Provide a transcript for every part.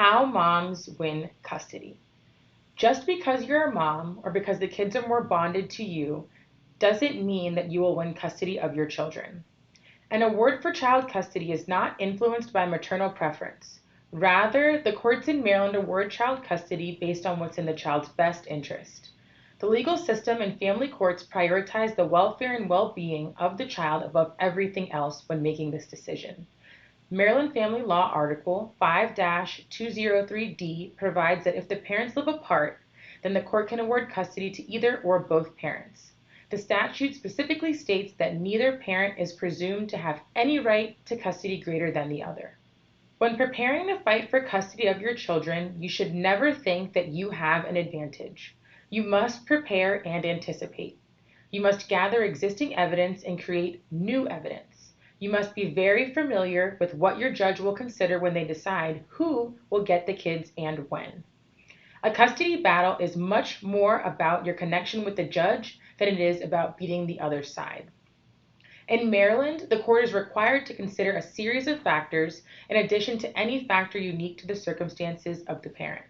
How moms win custody. Just because you're a mom or because the kids are more bonded to you doesn't mean that you will win custody of your children. An award for child custody is not influenced by maternal preference. Rather, the courts in Maryland award child custody based on what's in the child's best interest. The legal system and family courts prioritize the welfare and well-being of the child above everything else when making this decision. Maryland Family Law Article 5-203D provides that if the parents live apart, then the court can award custody to either or both parents. The statute specifically states that neither parent is presumed to have any right to custody greater than the other. When preparing to fight for custody of your children, you should never think that you have an advantage. You must prepare and anticipate. You must gather existing evidence and create new evidence. You must be very familiar with what your judge will consider when they decide who will get the kids and when. A custody battle is much more about your connection with the judge than it is about beating the other side. In Maryland, the court is required to consider a series of factors in addition to any factor unique to the circumstances of the parent.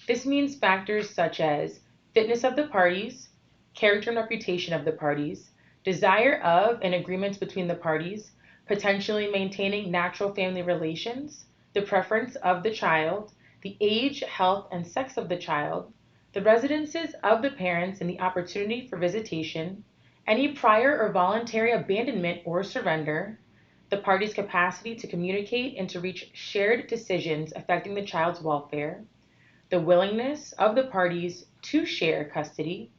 This means factors such as fitness of the parties, character and reputation of the parties, desire of and agreements between the parties, potentially maintaining natural family relations, the preference of the child, the age, health, and sex of the child, the residences of the parents and the opportunity for visitation, any prior or voluntary abandonment or surrender, the parties' capacity to communicate and to reach shared decisions affecting the child's welfare, the willingness of the parties to share custody,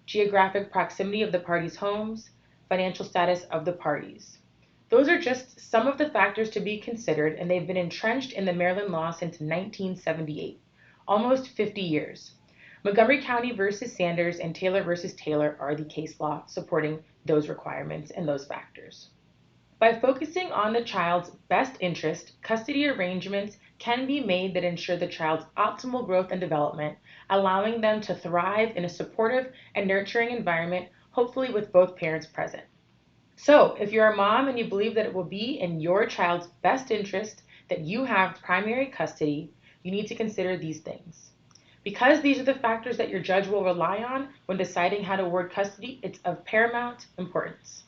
geographic proximity of the parties' homes, financial status of the parties. Those are just some of the factors to be considered, and they've been entrenched in the Maryland law since 1978, almost 50 years. Montgomery County versus Sanders and Taylor versus Taylor are the case law supporting those requirements and those factors. By focusing on the child's best interest, custody arrangements can be made that ensure the child's optimal growth and development, allowing them to thrive in a supportive and nurturing environment, hopefully with both parents present. So, if you're a mom and you believe that it will be in your child's best interest that you have primary custody, you need to consider these things. Because these are the factors that your judge will rely on when deciding how to award custody, it's of paramount importance.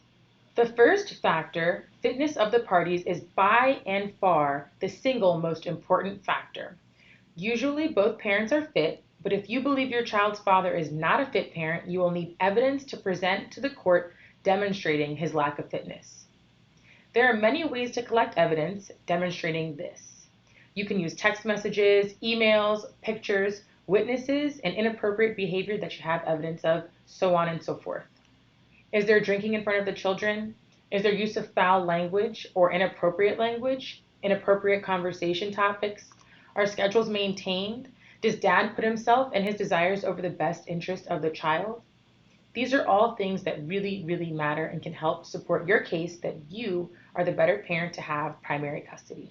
The first factor, fitness of the parties, is by and far the single most important factor. Usually both parents are fit, but if you believe your child's father is not a fit parent, you will need evidence to present to the court demonstrating his lack of fitness. There are many ways to collect evidence demonstrating this. You can use text messages, emails, pictures, witnesses, and inappropriate behavior that you have evidence of, so on and so forth. Is there drinking in front of the children? Is there use of foul language or inappropriate language? Inappropriate conversation topics? Are schedules maintained? Does dad put himself and his desires over the best interest of the child? These are all things that really, really matter and can help support your case that you are the better parent to have primary custody.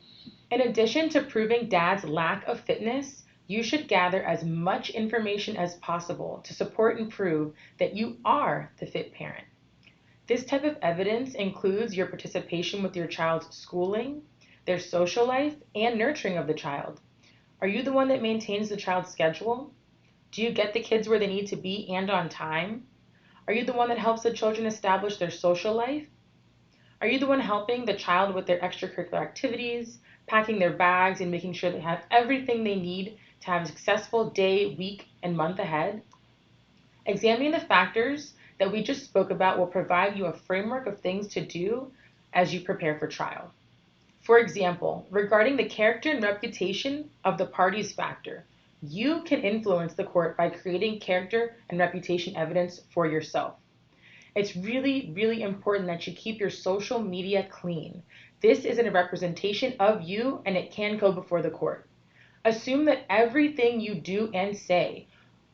In addition to proving dad's lack of fitness, you should gather as much information as possible to support and prove that you are the fit parent. This type of evidence includes your participation with your child's schooling, their social life, and nurturing of the child. Are you the one that maintains the child's schedule? Do you get the kids where they need to be and on time? Are you the one that helps the children establish their social life? Are you the one helping the child with their extracurricular activities, packing their bags, and making sure they have everything they need to have a successful day, week, and month ahead? Examining the factors that we just spoke about will provide you a framework of things to do as you prepare for trial. For example, regarding the character and reputation of the parties factor, you can influence the court by creating character and reputation evidence for yourself. It's really, really important that you keep your social media clean. This is a representation of you, and it can go before the court. Assume that everything you do and say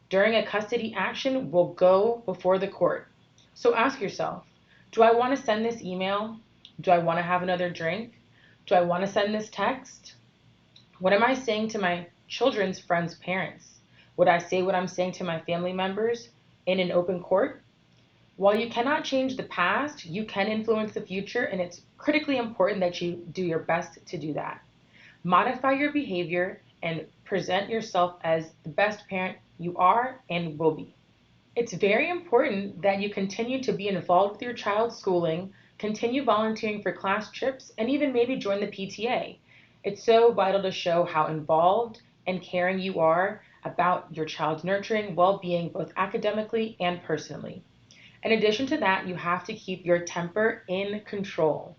during a custody action will go before the court. So ask yourself, do I want to send this email? Do I want to have another drink? Do I want to send this text? What am I saying to my children's friends' parents? Would I say what I'm saying to my family members in an open court? While you cannot change the past, you can influence the future, and it's critically important that you do your best to do that. Modify your behavior and present yourself as the best parent you are and will be. It's very important that you continue to be involved with your child's schooling, continue volunteering for class trips, and even maybe join the PTA. It's so vital to show how involved and caring you are about your child's nurturing, well-being, both academically and personally. In addition to that, you have to keep your temper in control.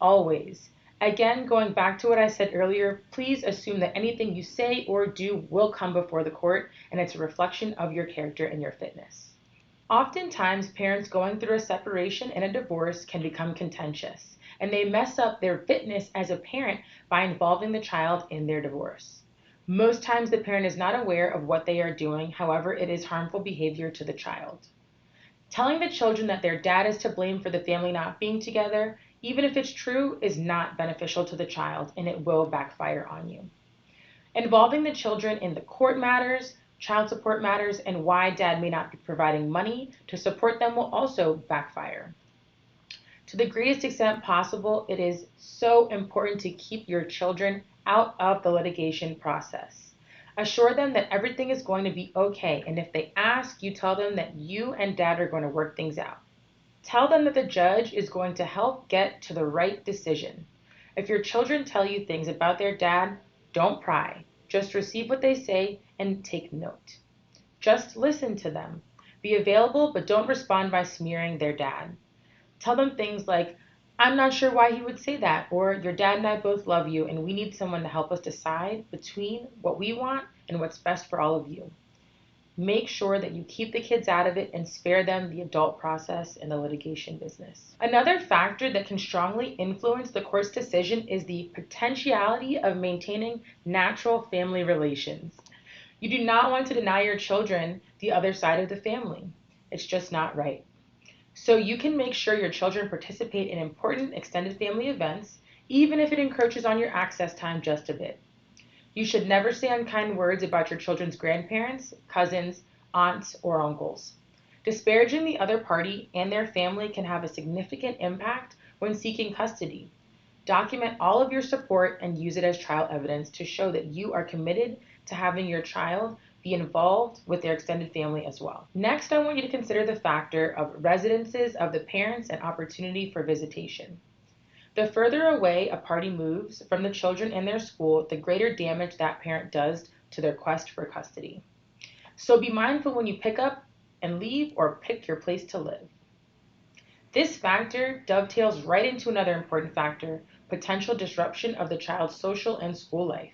Always. Again, going back to what I said earlier, please assume that anything you say or do will come before the court, and it's a reflection of your character and your fitness. Oftentimes, parents going through a separation and a divorce can become contentious, and they mess up their fitness as a parent by involving the child in their divorce. Most times, the parent is not aware of what they are doing, however, it is harmful behavior to the child. Telling the children that their dad is to blame for the family not being together, even if it's true, is not beneficial to the child, and it will backfire on you. Involving the children in the court matters, child support matters, and why dad may not be providing money to support them will also backfire. To the greatest extent possible, it is so important to keep your children out of the litigation process. Assure them that everything is going to be okay, and if they ask, you tell them that you and dad are going to work things out. Tell them that the judge is going to help get to the right decision. If your children tell you things about their dad, don't pry. Just receive what they say and take note. Just listen to them. Be available, but don't respond by smearing their dad. Tell them things like, I'm not sure why he would say that, or your dad and I both love you and we need someone to help us decide between what we want and what's best for all of you. Make sure that you keep the kids out of it and spare them the adult process and the litigation business. Another factor that can strongly influence the court's decision is the potentiality of maintaining natural family relations. You do not want to deny your children the other side of the family. It's just not right. So you can make sure your children participate in important extended family events, even if it encroaches on your access time just a bit. You should never say unkind words about your children's grandparents, cousins, aunts, or uncles. Disparaging the other party and their family can have a significant impact when seeking custody. Document all of your support and use it as trial evidence to show that you are committed to having your child be involved with their extended family as well. Next, I want you to consider the factor of residences of the parents and opportunity for visitation. The further away a party moves from the children and their school, the greater damage that parent does to their quest for custody. So be mindful when you pick up and leave or pick your place to live. This factor dovetails right into another important factor, potential disruption of the child's social and school life.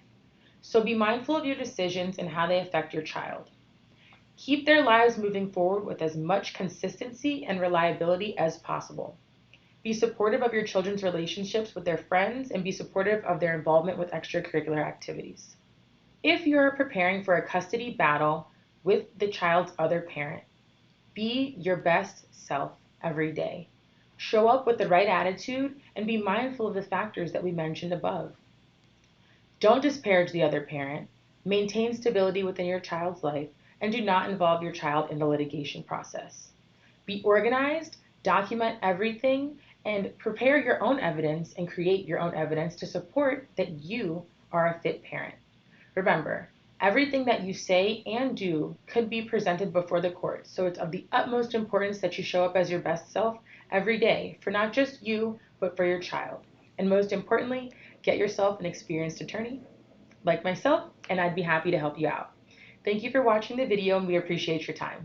So be mindful of your decisions and how they affect your child. Keep their lives moving forward with as much consistency and reliability as possible. Be supportive of your children's relationships with their friends and be supportive of their involvement with extracurricular activities. If you are preparing for a custody battle with the child's other parent, be your best self every day. Show up with the right attitude and be mindful of the factors that we mentioned above. Don't disparage the other parent, maintain stability within your child's life, and do not involve your child in the litigation process. Be organized, document everything, and prepare your own evidence and create your own evidence to support that you are a fit parent. Remember, everything that you say and do could be presented before the court, so it's of the utmost importance that you show up as your best self every day for not just you, but for your child. And most importantly, get yourself an experienced attorney like myself, and I'd be happy to help you out. Thank you for watching the video, and we appreciate your time.